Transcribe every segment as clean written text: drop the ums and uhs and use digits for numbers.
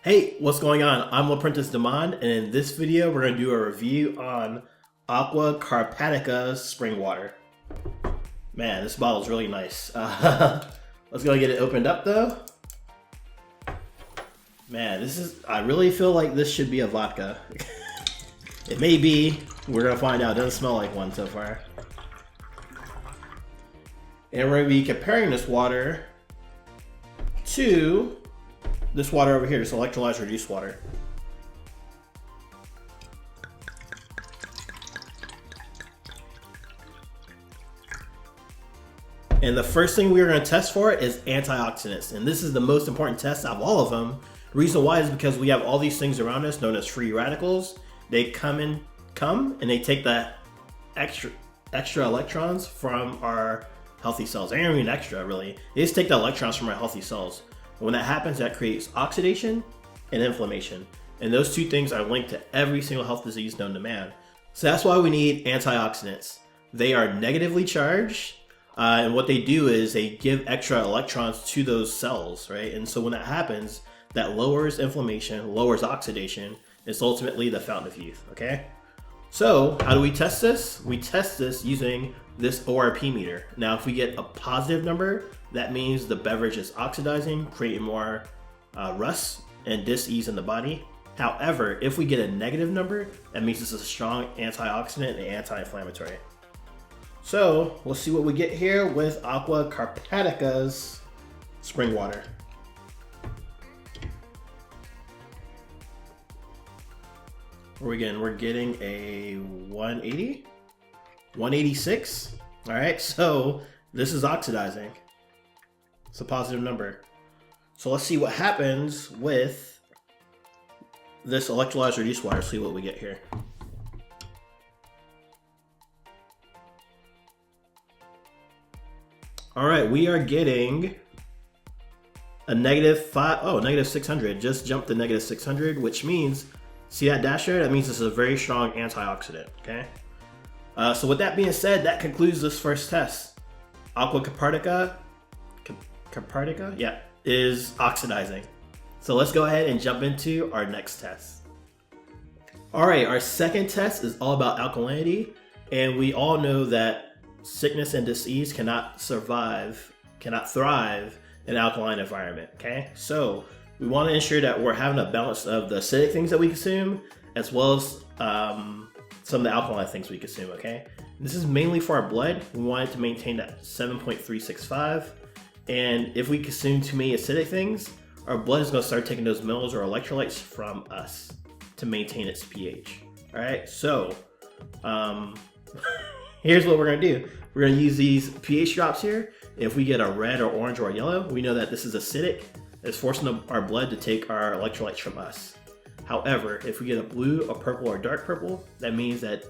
Hey, what's going on? I'm Apprentice Demand, and in this video, we're going to do a review on Aqua Carpatica spring water. Man, this bottle is really nice. Let's go get it opened up though. Man, I really feel like this should be a vodka. It may be, we're going to find out. It doesn't smell like one so far. And we're going to be comparing this water to this water over here, this electrolyte reduced water. And the first thing we're going to test for is antioxidants. And this is the most important test out of all of them. The reason why is because we have all these things around us known as free radicals. They come and they take the extra electrons from our healthy cells. They don't even extra really. They just take the electrons from our healthy cells. And when that happens, that creates oxidation and inflammation. And those two things are linked to every single health disease known to man. So that's why we need antioxidants. They are negatively charged. And what they do is they give extra electrons to those cells, right? And so when that happens, that lowers inflammation, lowers oxidation. It's ultimately the fountain of youth, okay? So how do we test this? We test this using this ORP meter. Now, if we get a positive number, that means the beverage is oxidizing, creating more rust and dis-ease in the body. However, if we get a negative number, that means it's a strong antioxidant and anti-inflammatory. So let's see what we get here with Aqua Carpatica's spring water. What are we getting? We're getting a 180, 186. All right, so this is oxidizing. It's a positive number. So let's see what happens with this electrolyte reduced water. See what we get here. All right, we are getting a negative 600. Just jumped to negative 600, which means, see that dash there? That means this is a very strong antioxidant, okay? So with that being said, that concludes this first test. Aqua Carpatica, yeah, is oxidizing. So let's go ahead and jump into our next test. All right, our second test is all about alkalinity. And we all know that sickness and disease cannot thrive in an alkaline environment, okay? So we want to ensure that we're having a balance of the acidic things that we consume, as well as some of the alkaline things we consume, okay? This is mainly for our blood. We want it to maintain that 7.365. And if we consume too many acidic things, our blood is going to start taking those minerals or electrolytes from us to maintain its pH. All right, so here's what we're going to do. We're going to use these pH drops here. If we get a red or orange or a yellow, we know that this is acidic. It's forcing our blood to take our electrolytes from us. However, if we get a blue, a purple, or dark purple, that means that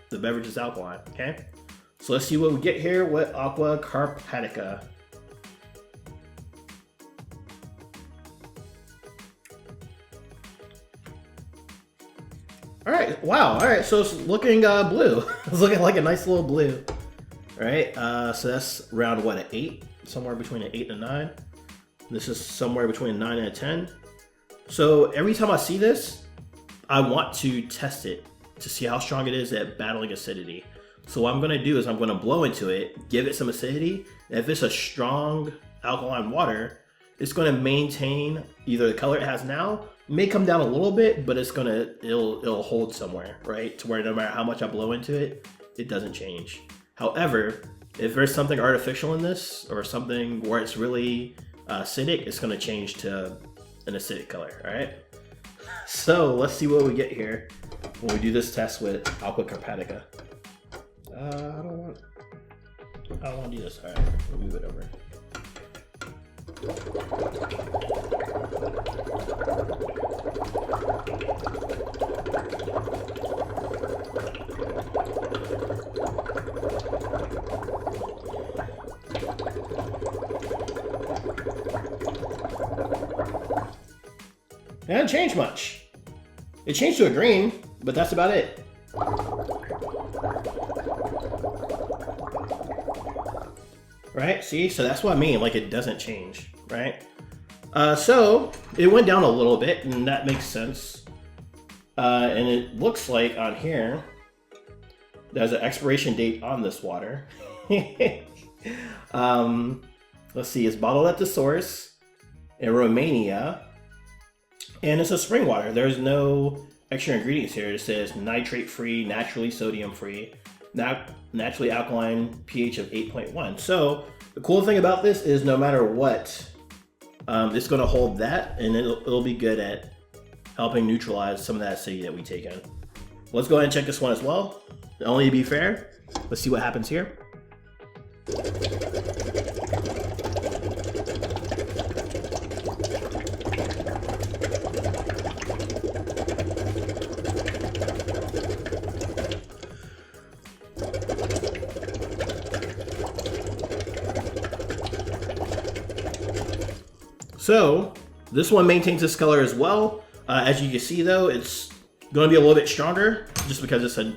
the beverage is alkaline, okay? So let's see what we get here with Aqua Carpatica. All right, wow, all right, so it's looking blue. It's looking like a nice little blue. All right, so that's around what, an 8? Somewhere between an 8 and a 9. This is somewhere between a 9 and a 10. So every time I see this, I want to test it to see how strong it is at battling acidity. So what I'm gonna do is I'm gonna blow into it, give it some acidity. And if it's a strong alkaline water, it's gonna maintain either the color it has now, may come down a little bit, but it'll hold somewhere, right? To where no matter how much I blow into it, it doesn't change. However, if there's something artificial in this or something where it's really acidic, it's going to change to an acidic color, all right? So let's see what we get here when we do this test with Aqua Carpatica. I don't want to do this. All right, we'll move it over. It didn't change much. It changed to a green, but that's about it. Right? See, so that's what I mean, like it doesn't change, right? So it went down a little bit, and that makes sense. And it looks like on here, there's an expiration date on this water. Let's see, it's bottled at the source in Romania, and it's a spring water. There's no extra ingredients here. It says nitrate free, naturally sodium free, naturally alkaline, pH of 8.1. So the cool thing about this is no matter what, it's going to hold that, and it'll be good at helping neutralize some of that acidity that we take in. Let's go ahead and check this one as well. Only to be fair, let's see what happens here. So this one maintains this color as well. As you can see though, it's going to be a little bit stronger just because it's a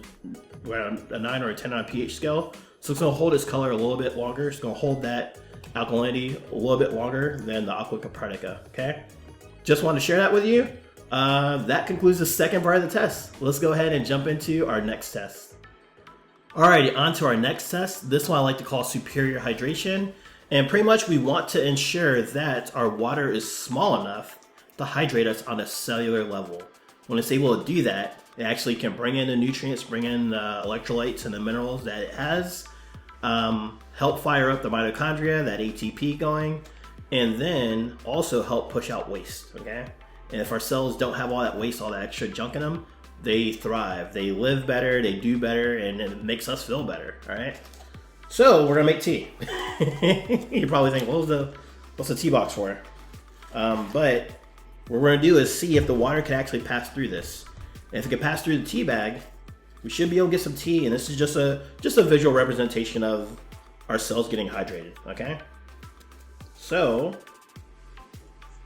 9 or a 10 on pH scale. So it's going to hold its color a little bit longer. It's going to hold that alkalinity a little bit longer than the Aqua Carpatica, okay? Just wanted to share that with you. That concludes the second part of the test. Let's go ahead and jump into our next test. Alrighty, on to our next test. This one I like to call superior hydration. And pretty much we want to ensure that our water is small enough to hydrate us on a cellular level. When it's able to do that, it actually can bring in the nutrients, bring in the electrolytes and the minerals that it has, help fire up the mitochondria, that ATP going, and then also help push out waste, okay? And if our cells don't have all that waste, all that extra junk in them, they thrive, they live better, they do better, and it makes us feel better, all right? So we're gonna make tea. You probably think, what's the tea box for? But what we're gonna do is see if the water can actually pass through this. And if it can pass through the tea bag, we should be able to get some tea. And this is just a visual representation of our cells getting hydrated. Okay. So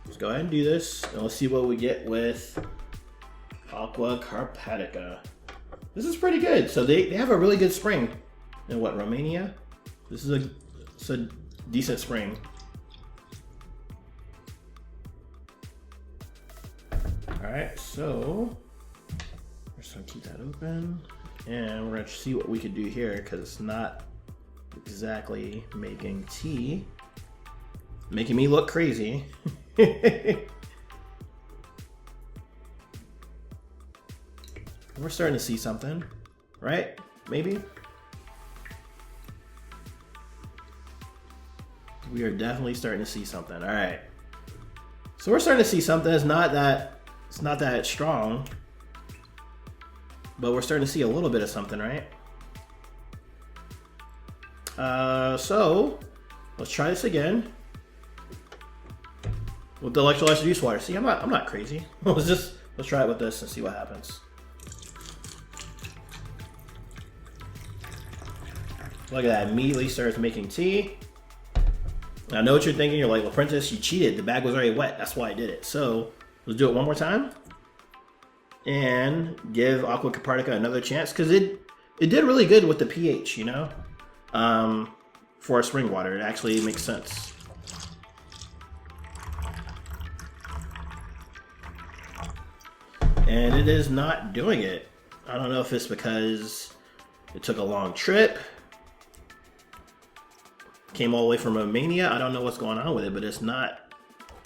let's go ahead and do this, and let's see what we get with Aqua Carpatica. This is pretty good. So they have a really good spring. In what, Romania? This is a decent spring. Alright, so we're just gonna keep that open, and we're gonna see what we can do here, because it's not exactly making tea. Making me look crazy. We're starting to see something, right? Maybe? We are definitely starting to see something. All right. So we're starting to see something. It's not that strong, but we're starting to see a little bit of something, right? So let's try this again with the electrolyte reduced water. See, I'm not crazy. Let's try it with this and see what happens. Look at that, immediately starts making tea. I know what you're thinking. You're like, well, Apprentice, you cheated. The bag was already wet. That's why I did it. So let's do it one more time and give Aqua Carpatica another chance, because it did really good with the pH, you know, for a spring water. It actually makes sense. And it is not doing it. I don't know if it's because it took a long trip. Came all the way from Romania. I don't know what's going on with it, but it's not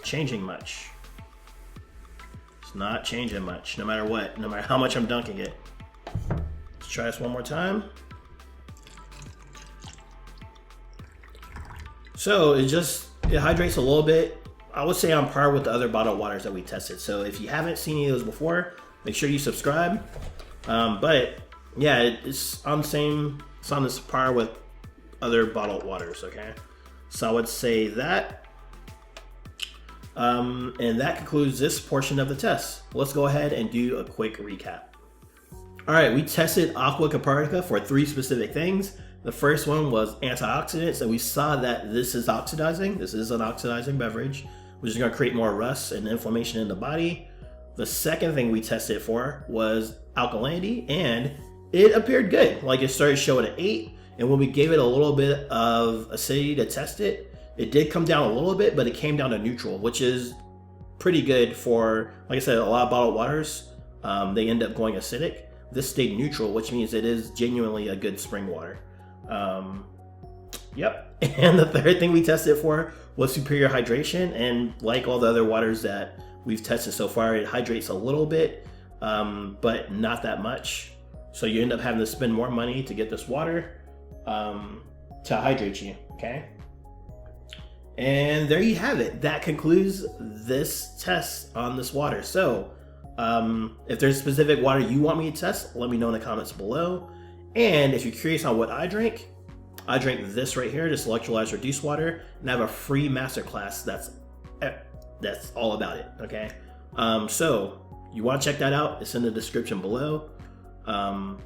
changing much. It's not changing much, no matter what, no matter how much I'm dunking it. Let's try this one more time. So it hydrates a little bit. I would say on par with the other bottled waters that we tested. So if you haven't seen any of those before, make sure you subscribe. But yeah, it's on this par with other bottled waters, okay? So I would say that. And that concludes this portion of the test. Let's go ahead and do a quick recap. All right, we tested Aqua Carpatica for 3 specific things. The first one was antioxidants, and we saw that this is oxidizing. This is an oxidizing beverage, which is gonna create more rust and inflammation in the body. The second thing we tested for was alkalinity, and it appeared good. Like, it started showing an 8, and when we gave it a little bit of acidity to test it, It did come down a little bit, but it came down to neutral, which is pretty good for, like I said, a lot of bottled waters. They end up going acidic. This stayed neutral, which means it is genuinely a good spring water. Yep. And the third thing we tested for was superior hydration. And like all the other waters that we've tested so far, it hydrates a little bit, but not that much. So you end up having to spend more money to get this water to hydrate you, okay? And there you have it. That concludes this test on this water. So if there's a specific water you want me to test, let me know in the comments below. And if you're curious on what I drink this right here, this electrolyzed reduced water, and I have a free masterclass that's all about it, okay? So you want to check that out, it's in the description below.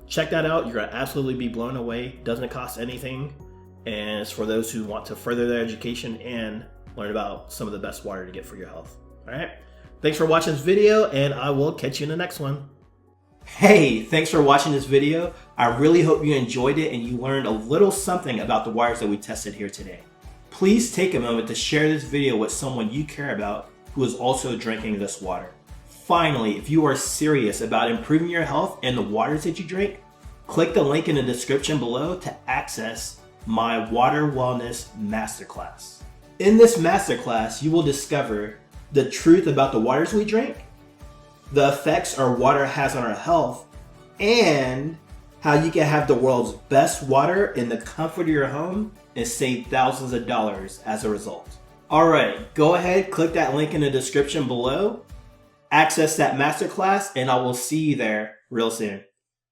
Check that out, you're gonna absolutely be blown away. Doesn't cost anything, and it's for those who want to further their education and learn about some of the best water to get for your health. All right, thanks for watching this video, and I will catch you in the next one. Hey, thanks for watching this video. I really hope you enjoyed it and you learned a little something about the waters that we tested here today. Please take a moment to share this video with someone you care about who is also drinking this water. Finally, if you are serious about improving your health and the waters that you drink, click the link in the description below to access my Water Wellness Masterclass. In this masterclass, you will discover the truth about the waters we drink, the effects our water has on our health, and how you can have the world's best water in the comfort of your home and save thousands of dollars as a result. Alright, go ahead, click that link in the description below, access that masterclass, and I will see you there real soon.